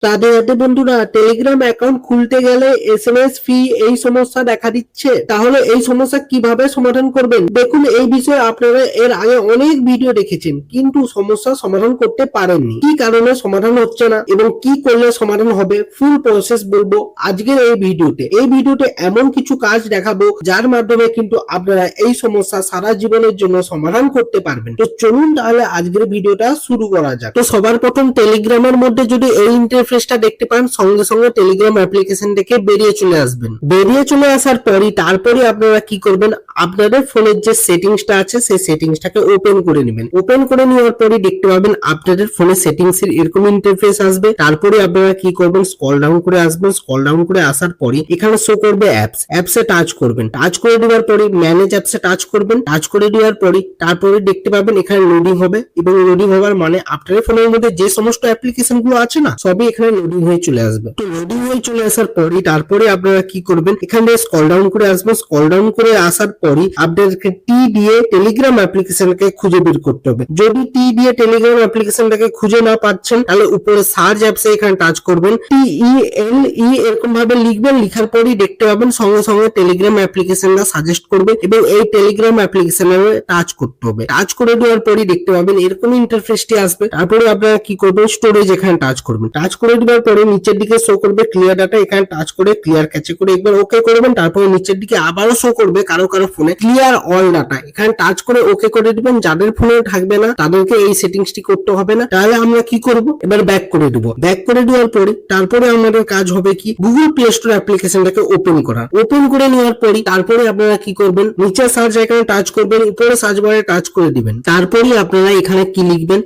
রাধে রাধে বন্ধুরা, Telegram account খুলতে গেলে এসএমএস ফি এই সমস্যা দেখা দিচ্ছে। তাহলে এই সমস্যা কিভাবে সমাধান করবেন? দেখুন, এই বিষয়ে আপনারা এর আগে অনেক ভিডিও দেখেছেন, কিন্তু সমস্যা সমাধান করতে পারেননি। কি কারণে সমাধান হচ্ছে না এবং কি করলে সমাধান হবে, ফুল প্রসেস বলবো আজকের এই ভিডিওতে। এই ভিডিওতে এমন কিছু কাজ দেখাবো যার মাধ্যমে কিন্তু আপনারা এই সমস্যা সারা জীবনের জন্য সমাধান করতে পারবেন। তো চলুন তাহলে আজকের ভিডিওটা শুরু করা যাক। তো সবার প্রথম টেলিগ্রামের মধ্যে যদি এই ইন্টারফেসটা দেখতে পান, সঙ্গে সঙ্গে টেলিগ্রাম অ্যাপ্লিকেশন থেকে বেরিয়ে চলে আসবেন। বেরিয়ে চলে আসার পরই তারপরে আপনারা কি করবেন, আপনাদের ফোনের যে সেটিংসটা আছে সেই সেটিংসটাকে ওপেন করে নেবেন। ওপেন করে নেওয়ার পরে দেখতে পাবেন আপনাদের ফোনের সেটিংস এর এরকম ইন্টারফেস আসবে। তারপরে আপনারা কি করবেন, স্ক্রল ডাউন করে আসবেন। স্ক্রল ডাউন করে আসার পরে এখানে শো করবে অ্যাপস। অ্যাপসে টাচ করবেন। টাচ করে দেওয়ার পরে ম্যানেজ অ্যাপসে টাচ করবেন। টাচ করে দেওয়ার পরে তারপরে দেখতে পাবেন এখানে লোডিং হবে, এবং লোডিং হওয়ার মানে আপনাদের ফোনের মধ্যে যে সমস্ত অ্যাপ্লিকেশন গুলো আছে না, সবই এখানে লোডিং হয়ে চলে আসবে। তো লোডিং হয়ে চলে আসার পরে তারপরে আপনারা কি করবেন, এখানে স্ক্রল ডাউন করে আসবেন। স্ক্রল ডাউন করে আসার পরে আপনাদেরকে টি দিয়ে টেলিগ্রাম অ্যাপ্লিকেশনকে খুঁজে বের করতে হবে। যদি টি দিয়ে টেলিগ্রাম অ্যাপ্লিকেশনটাকে খুঁজে না পাচ্ছেন, তাহলে উপরে সার্চ অ্যাপসে এখানে টাচ করবেন। TELE এরকম ভাবে লিখবেন। লিখার পরেই দেখতে পাবেন সঙ্গে সঙ্গে টেলিগ্রাম অ্যাপ্লিকেশনটা সাজেস্ট করবে, এবং এই টেলিগ্রাম অ্যাপ্লিকেশনের টাচ করতে হবে। টাচ করে দেওয়ার পরেই দেখতে পাবেন এরকম ইন্টারফেসটি আসবে। তারপরে আপনারা কি করবেন, স্টোরেজ এখানে টাচ করবেন। টাচ করে দেওয়ার পরে নিচের দিকে শো করবে ক্লিয়ার ডাটা। এখানে টাচ করে ক্লিয়ার ক্যাচে করে একবার ওকে করবেন। তারপরে নিচের দিকে আবারও শো করবে কারো কারো ফোনে ক্লিয়ার অল ডাটা। এখানে টাচ করে ওকে করে দিবেন। যাদের ফোনে থাকবে না তাদেরকে এই সেটিংসটি করতে হবে না। তাহলে আমরা কি করব, এবার ব্যাক করে দেব। ব্যাক করে দেওয়ার পরে তারপরে আমাদের কাজ হবে কি, গুগল প্লে স্টোর অ্যাপ্লিকেশনটাকে ওপেন করা। ওপেন করে নেওয়ার পরে তারপরে আপনারা কি করবেন, নিচে সার্চ আইকনে টাচ করবেন, উপরে সার্চ বারে টাচ করে দিবেন। তারপরে আপনারা এখানে কি লিখবেন,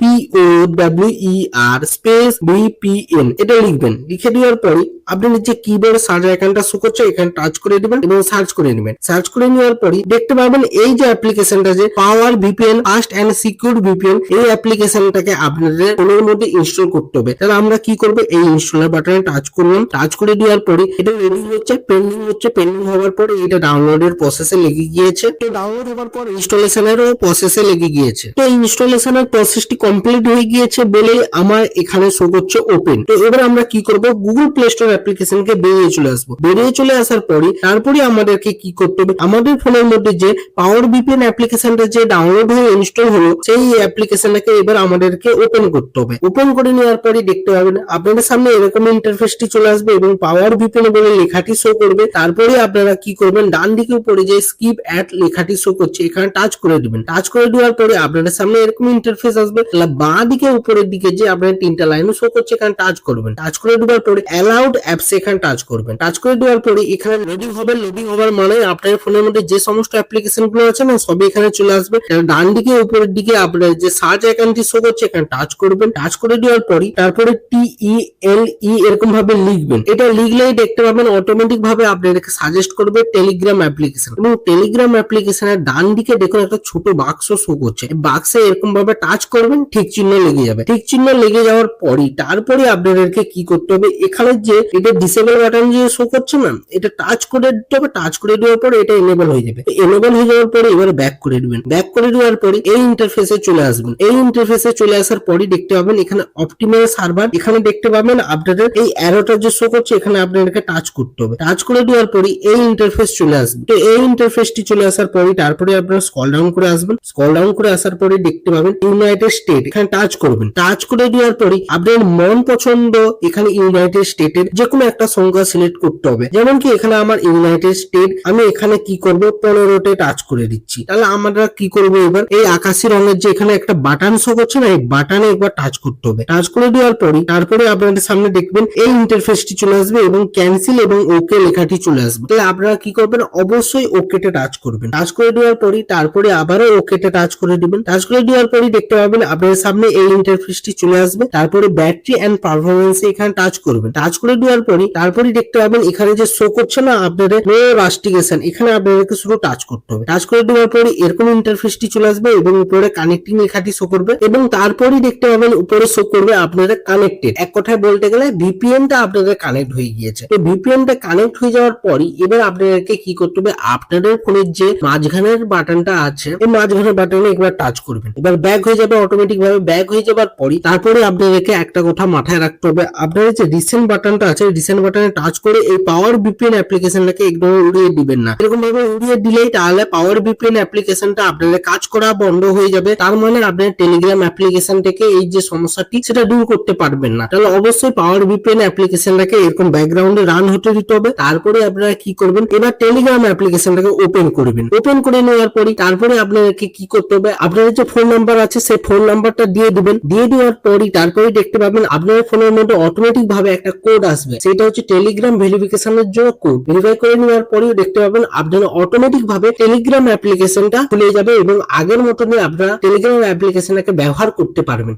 POWER স্পেস VPN এটা লিখবেন। লিখে দেওয়ার পরে আপনি নিচে কিবোর্ড সার্চ আইকনটা শো করছে, এখানে টাচ করে দিবেন এবং সার্চ করে নেবেন। সার্চ করে নেওয়ার পরে দেখতে পাবেন এই যে অ্যাপ্লিকেশনটা যে power VPN fast and secure VPN, এই অ্যাপ্লিকেশনটাকে আপনাদের ফোনের মধ্যে ইনস্টল করতে হবে। তাহলে আমরা কি করব, এই ইনস্টলার বাটনে টাচ করলাম। টাচ করে দেওয়ার পরে এটা রেডি হচ্ছে, পেন্ডিং হচ্ছে। পেন্ডিং হওয়ার পরে এটা ডাউনলোডের প্রসেসে লেগে গিয়েছে। তো ডাউনলোড হওয়ার পর ইনস্টলেশনেরও প্রসেসে লেগে গিয়েছে। তো ইনস্টলেশনের প্রসেসটি কমপ্লিট হয়ে গিয়েছে বলে আমার এখানে শো করছে ওপেন। তো এবার আমরা কি করব, গুগল প্লে স্টোর অ্যাপ্লিকেশনকে বেরিয়ে চলে আসবো। বেরিয়ে চলে আসার পরে তারপরে আমাদেরকে কি করতে হবে, আমাদের ফোনের মধ্যে যে পাওয়ার VPN অ্যাপ্লিকেশনটা যে ডাউনলোড হয়ে ইনস্টল হলো, সেই অ্যাপ্লিকেশনটাকে এবার আমাদেরকে ওপেন করতে হবে। ওপেন করে নেওয়ার পরে দেখতে পাবেন আপনাদের সামনে এরকম ইন্টারফেসটি চলে আসবে এবং পাওয়ার VPN বলে লেখাটি শো করবে। তারপরে আপনারা কি করবেন, ডান দিকে উপরে যে স্কিপ অ্যাড লেখাটি শো করছে, এখানে টাচ করে দিবেন। টাচ করে দেওয়ার পরে আপনাদের সামনে এরকম ইন্টারফেস আসবে। তাহলে বাঁ দিকে উপরের দিকে যে আপনার তিনটা লাইন শো করছে, এখানে টাচ করবেন। টাচ করে দেওয়ার পরে অ্যালাউড অ্যাপস এখানে টাচ করবেন। টাচ করে দেওয়ার পরে এখানে লোডিং হবে। লোডিং হওয়ার মানে আপনার ফোনের মধ্যে যে সমস্ত অ্যাপ্লিকেশন গুলো আছে না, সবই এখানে চলে আসবে। ডান দিকে উপরের দিকে আপনার যে সার্চ আইকনটি শো করছে, এখানে টাচ করবেন। টাচ করে দেওয়ার পরে তারপরে TELE এরকম ভাবে লিখবেন। এটা লিখলেই দেখতে পাবেন অটোমেটিক ভাবে আপনাদেরকে সাজেস্ট করবে টেলিগ্রাম অ্যাপ্লিকেশন। এবং টেলিগ্রাম অ্যাপ্লিকেশনের ডান দিকে দেখুন একটা ছোট বাক্স শো করছে। বাক্সে এরকম ভাবে টাচ করবেন, ঠিক চিহ্ন লেগে যাবে। ঠিক চিহ্ন লেগে যাওয়ার পরে তারপরে আপনাদেরকে কি করতে হবে, এখানে যে এটা ডিসেবল বাটন যে শো করছে না, এটা টাচ করে দিতে হবে। টাচ করে দেওয়ার পরে এটা এনেবল হয়ে যাবে। এনেবল হয়ে যাওয়ার পরে এবার ব্যাক করে দিবেন। ব্যাক করে দেওয়ার পরে এই ইন্টারফেসে চলে আসবেন। এই ইন্টারফেসে চলে আসার পরে দেখতে পাবেন এখানে অপটিমাল সার্ভার। এখানে দেখতে পাবেন আপনাদের এই অ্যারোটা যে শো করছে, এখানে আপনাদেরকে টাচ করতে হবে। টাচ করে দেওয়ার পরে এই ইন্টারফেস চলে আসবে। তো এই ইন্টারফেসটি চলে আসার পরে তারপরে আপনারা স্ক্রল ডাউন করে আসবেন। স্ক্রল ডাউন করে আসার পরে দেখতে পাবেন ইউনাইটেড স্টেট, এখানে টাচ করবেন। টাচ করে দেওয়ার পরে আপনার মন পছন্দ এখানে ইউনাইটেড স্টেটের যে কোনো একটা সংখ্যা সিলেক্ট করতে হবে। যেমন কি এখানে আমার ইউনাইটেড স্টেট, আমি এখানে কি করব, 15তে টাচ করে দিচ্ছি। তাহলে আমরা কি করব, এবার এই আকাশি রঙের যে এখানে একটা বাটন শো করছে না, এই বাটনে একবার টাচ করতে হবে। টাচ করে দেওয়ার পরে তারপরে আপনাদের সামনে দেখবেন এই ইন্টারফেসটি চলে আসবে এবং ক্যান্সেল এবং ওকে লেখাটি চলে আসবে। তাহলে আপনারা কি করবেন, অবশ্যই ওকেতে টাচ করবেন। টাচ করে দেওয়ার পরে তারপরে আবারও ওকেতে টাচ করে দিবেন। টাচ করে দেওয়ার পরে দেখতে পাবেন আপনাদের সামনে এই ইন্টারফেসটি চলে আসবে। তারপরে ব্যাটারি এন্ড পারফরম্যান্স এখানে টাচ করবেন। টাচ করে দেওয়ার আসার পরই তারপরে দেখতে পাবেন এখানে যে শো করছে না আপনাদের নো রাস্টিকেশন, এখানে আপনাদেরকে শুধু টাচ করতে হবে। টাচ করে দেওয়ার পরে এরকম ইন্টারফেসটি চলে আসবে এবং উপরে কানেক্টিং লেখাটি শো করবে এবং তারপরেই দেখতে পাবেন উপরে শো করবে আপনাদের কানেক্টেড। এক কথায় বলতে গেলে ভিপিএনটা আপনাদের কানেক্ট হয়ে গিয়েছে। তো ভিপিএনটা কানেক্ট হয়ে যাওয়ার পরই এবার আপনাদেরকে কি করতে হবে, আপনাদের ফোনের যে মাঝখানের বাটনটা আছে এই মাঝখানের বাটনে একবার টাচ করবেন। এবার ব্যাক হয়ে যাবে অটোমেটিক ভাবে। ব্যাক হয়ে যাবার পরই তারপরে আপনাদেরকে একটা কথা মাথায় রাখতে হবে, আপনাদের যে রিসেন্ট বাটনটা আছে রিসেন্ট বাটনে টাচ করে এই পাওয়ার ভিপিএন অ্যাপ্লিকেশনটাকে একদম উড়িয়ে দিবেন না। এরকম ভাবে উড়িয়ে দিলেই তাহলে পাওয়ার ভিপিএন অ্যাপ্লিকেশনটা আপনাদের কাজ করা বন্ধ হয়ে যাবে। তার মানে আপনার টেলিগ্রাম অ্যাপ্লিকেশন থেকে এই যে সমস্যাটি সেটা দূর করতে পারবেন না। তাহলে অবশ্যই পাওয়ার ভিপিএন অ্যাপ্লিকেশনটাকে এরকম ব্যাকগ্রাউন্ডে রান হতে দিতে হবে। তারপরে আপনারা কি করবেন, এবার টেলিগ্রাম অ্যাপ্লিকেশনটাকে ওপেন করবেন। ওপেন করে নেওয়ার পরে তারপরে আপনাদেরকে কি করতে হবে, আপনাদের যে ফোন নাম্বার আছে সেই ফোন নাম্বারটা দিয়ে দিবেন। দিয়ে দেওয়ার পরই তারপরে দেখতে পাবেন আপনার ফোনের মধ্যে অটোমেটিক ভাবে একটা কোড আসবে, সেটা হচ্ছে টেলিগ্রাম ভেরিফিকেশনের জন্য কোড। ভেরিফাই করে নেওয়ার পরেই দেখতে পাবেন আপনারা অটোমেটিক ভাবে টেলিগ্রাম অ্যাপ্লিকেশনটা খুলে যাবে এবং আগের মতনই আপনারা টেলিগ্রাম অ্যাপ্লিকেশনটাকে ব্যবহার করতে পারবেন।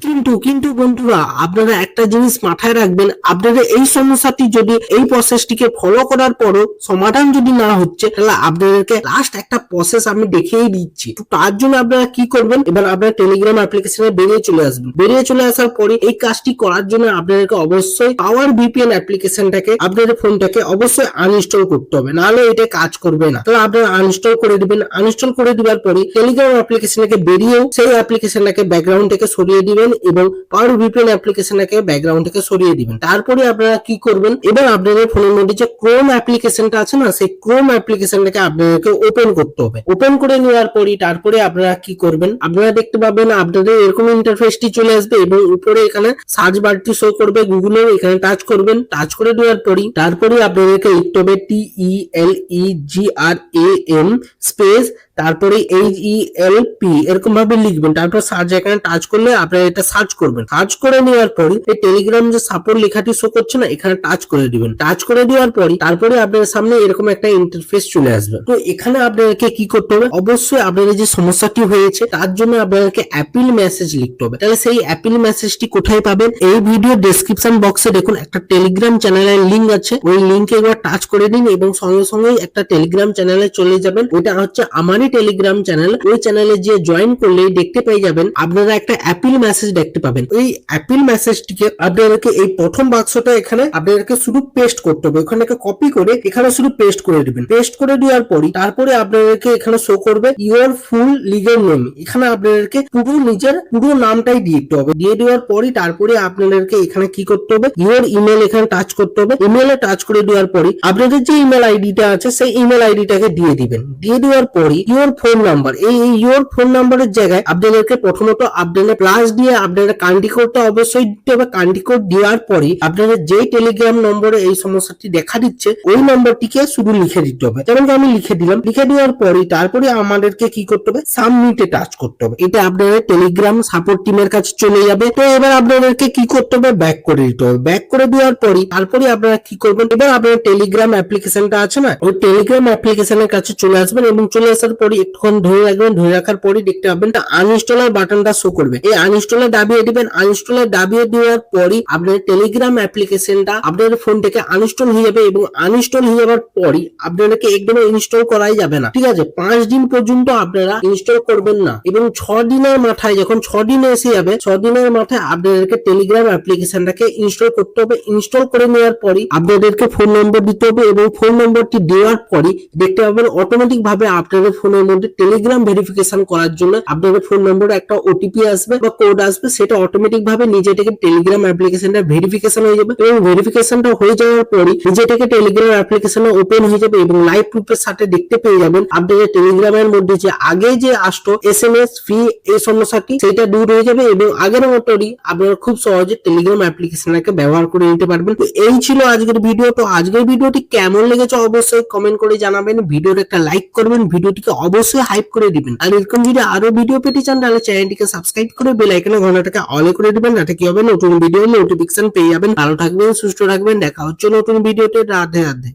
কিন্তু বন্ধুরা আপনারা একটা জিনিস মাথায় রাখবেন, আপনাদের এই সমস্যাটি যদি এই প্রসেসটিকে ফলো করার পরও সমাধান যদি না হচ্ছে তাহলে আপনাদেরকে লাস্ট একটা প্রসেস আমি দেখিয়ে দিচ্ছি। তো তার জন্য আপনারা কি করবেন, এবার আপনারা টেলিগ্রাম অ্যাপ্লিকেশনে বেরিয়ে চলে আসবেন। বেরিয়ে চলে আসার পরে এই কাজটি করার জন্য আপনাদেরকে অবশ্যই পাওয়ার ভিপিএন অ্যাপ্লিকেশনটাকে আপনাদের ফোনটাকে অবশ্যই আনইনস্টল করতে হবে, নাহলে এটা কাজ করবে না। তাহলে আপনারা আনইনস্টল করে দিবেন। আনইনস্টল করে দেওয়ার পরে টেলিগ্রাম অ্যাপ্লিকেশনটাকে বেরিয়েও সেই অ্যাপ্লিকেশনটাকে ব্যাকগ্রাউন্ড থেকে সরিয়ে দিবেন এবং পাওয়ার ভিপিএন অ্যাপ্লিকেশনটাকে ব্যাকগ্রাউন্ড থেকে সরিয়ে দিবেন। তারপরে আপনারা কি করবেন, এবার আপনাদের ফোনের মধ্যে যে ক্রোম অ্যাপ্লিকেশনটা আছে না সেই ক্রোম অ্যাপ্লিকেশনটাকে আপনাদেরকে ওপেন করতে হবে। ওপেন করে নেওয়ার পরে তারপরে আপনারা কি করবেন, আপনারা দেখতে পাবেন আপনাদের এরকম ইন্টারফেসটি চলে আসবে এবং উপরে এখানে সার্চ বারটি শো করবে গুগলের, এখানে টাচ করবেন। টাচ করে দেওয়ার পরই তারপরে আপনাদেরকে লিখতে হবে TELEGRAM স্পেস তারপরে HELP এরকম ভাবে লিখবেন। তারপর সার্চ এখানে টাচ করলে আপনারা এটা সার্চ করবেন। সার্চ করে নেওয়ার পরে এই টেলিগ্রাম যে সাপোর্ট লেখাটি শো করছে না এখানে টাচ করে দিবেন। টাচ করে দেওয়ার পরে তারপরে আপনাদের সামনে এরকম একটা ইন্টারফেস চলে আসবে। তো এখানে আপনাদেরকে কি করতে হবে, অবশ্যই আপনাদের যে সমস্যাটি হয়েছে তার জন্য আপনাদেরকে অ্যাপিল মেসেজ লিখতে হবে। তাহলে সেই অ্যাপিল মেসেজটি কোথায় পাবেন, এই ভিডিও ডেসক্রিপশন বক্সে দেখুন একটা টেলিগ্রাম চ্যানেলের লিংক আছে, ওই লিংকে একবার টাচ করে দিন এবং সঙ্গে সঙ্গে একটা টেলিগ্রাম চ্যানেলে চলে যাবেন। ওইটা হচ্ছে আমারই টেলিগ্রাম চ্যানেল। ওই চ্যানেলে যে জয়েন করলে দেখতে পেয়ে যাবেন আপনারা একটা অ্যাপিল মেসেজ দেখতে পাবেন। ওই অ্যাপিল মেসেজটিকে আপনাদেরকে এই প্রথম বাক্সটা এখানে আপনাদেরকে শুধু পেস্ট করতে হবে, ওখানে কপি করে এখানে শুধু পেস্ট করে দিবেন। পেস্ট করে দেওয়ার পরে তারপরে আপনাদেরকে এখানে শো করবে ইওর ফুল লিগ্যাল নেম, এখানে আপনাদেরকে পুরো নিজের পুরো নামটাই দিয়ে দিতে হবে। দিয়ে দেওয়ার পরে তারপরে আপনাদেরকে এখানে কি করতে হবে, ইওর ইমেল এখানে টাচ করতে হবে। ইমেলে টাচ করে দেওয়ার পরে আপনাদের যে ইমেল আইডিটা আছে সেই ইমেল আইডিটাকে দিয়ে দিবেন। দিয়ে দেওয়ার পরে ইওর ফোন নাম্বার, এই ইওর ফোন নাম্বারের জায়গায় আপনাদেরকে প্রথমত আপনাদের প্লাস দিয়ে আপনাদের কান্ট্রি কোডটা অবশ্যই দিতে হবে। কান্ট্রি কোড দেওয়ার পরে আপনাদের যে টেলিগ্রাম নম্বরে এই সমস্যাটি দেখা দিচ্ছে ওই নম্বরটিকে শুধু লিখে দিতে হবে। যেমন আমি লিখে দিলাম। লিখে দেওয়ার পরে তারপরে আমাদেরকে কি করতে হবে, সাবমিটে টাচ করতে হবে। এটা আপনাদের টেলিগ্রাম সাপোর্ট টিমের কাছে চলে যাবে। তো এবার আপনাদেরকে কি করতে হবে, ব্যাক করে দিতে হবে। ব্যাক করে দেওয়ার পরে তারপরে আপনারা কি করবেন, এবার আপনাদের টেলিগ্রাম অ্যাপ্লিকেশনটা আছে না ওই টেলিগ্রাম অ্যাপ্লিকেশনের কাছে চলে আসবেন এবং চলে আসার পরে একটুক্ষণ ধরে রাখবেন। ধরে রাখার পরে দেখতে পাবেন আনইনস্টলার বাটনটা শো করবে। এই আনইনস্টলার দাবিয়ে দিবেন। আনইনস্টলার দাবিয়ে দেওয়ার পরে আপনাদের টেলিগ্রাম অ্যাপ্লিকেশনটা আপনাদের ফোন থেকে আনইনস্টল হয়ে যাবে এবং আনইনস্টল হয়ে যাওয়ার পরে আপনাদেরকে একদম ইনস্টল করাই যাবে না, ঠিক আছে। 5 দিন পর্যন্ত আপনারা ইনস্টল করবেন না এবং 6 দিনের মাথায় যখন 6 দিন এসে যাবে 6 দিনের মাথায় আপনাদেরকে টেলিগ্রাম অ্যাপ্লিকেশনটাকে ইনস্টল করতে হবে। ইনস্টল করে নেওয়ার পরে আপনাদেরকে ফোন নম্বর দিতে হবে এবং ফোন নম্বরটি দেওয়ার পরে দেখতে পাবেন অটোমেটিক ভাবে আপনাদের ফোনের মধ্যে টেলিগ্রাম ভেরিফিকেশন করার জন্য আপনাদের ফোন নম্বরে একটা ওটিপি আসবে বা কোড আসবে, সেটা অটোমেটিক ভাবে নিজে থেকে টেলিগ্রাম অ্যাপ্লিকেশনটা ভেরিফিকেশন হয়ে যাবে এবং ভেরিফিকেশনটা হয়ে যাওয়ার পরে নিজে থেকে টেলিগ্রাম অ্যাপ্লিকেশনটা ওপেন হয়ে যাবে এবং লাইভ প্রুফের সাথে দেখতে পেয়ে যাবেন আপনাদের টেলিগ্রামের মধ্যে যে আগে যে আসতো এসএমএস ফি এই সমস্যাটি সেটা দূর হয়ে যাবে এবং আগের মতোই আপনারা খুব সহজে টেলিগ্রাম অ্যাপ্লিকেশনটাকে ব্যবহার করে নিতে পারবেন। তো এই ছিল আজকের ভিডিও। তো আজকের ভিডিওটি কেমন লেগেছে অবশ্যই কমেন্ট করে জানাবেন। ভিডিওর একটা লাইক করবেন, ভিডিওটিকে অবশ্যই হাইপ করে দিবেন। আর এরকম যদি আরো ভিডিও পেতে চান তাহলে চ্যানেলটিকে সাবস্ক্রাইব করে বেল আইকনের ঘন্টাটাকে অলে করে দিবেন। তাতে কি হবে, নতুন ভিডিও নোটিফিকেশন পেয়ে যাবেন। ভালো থাকবেন, সুস্থ থাকবেন। দেখা হচ্ছে নতুন ভিডিওতে। রাধে রাধে।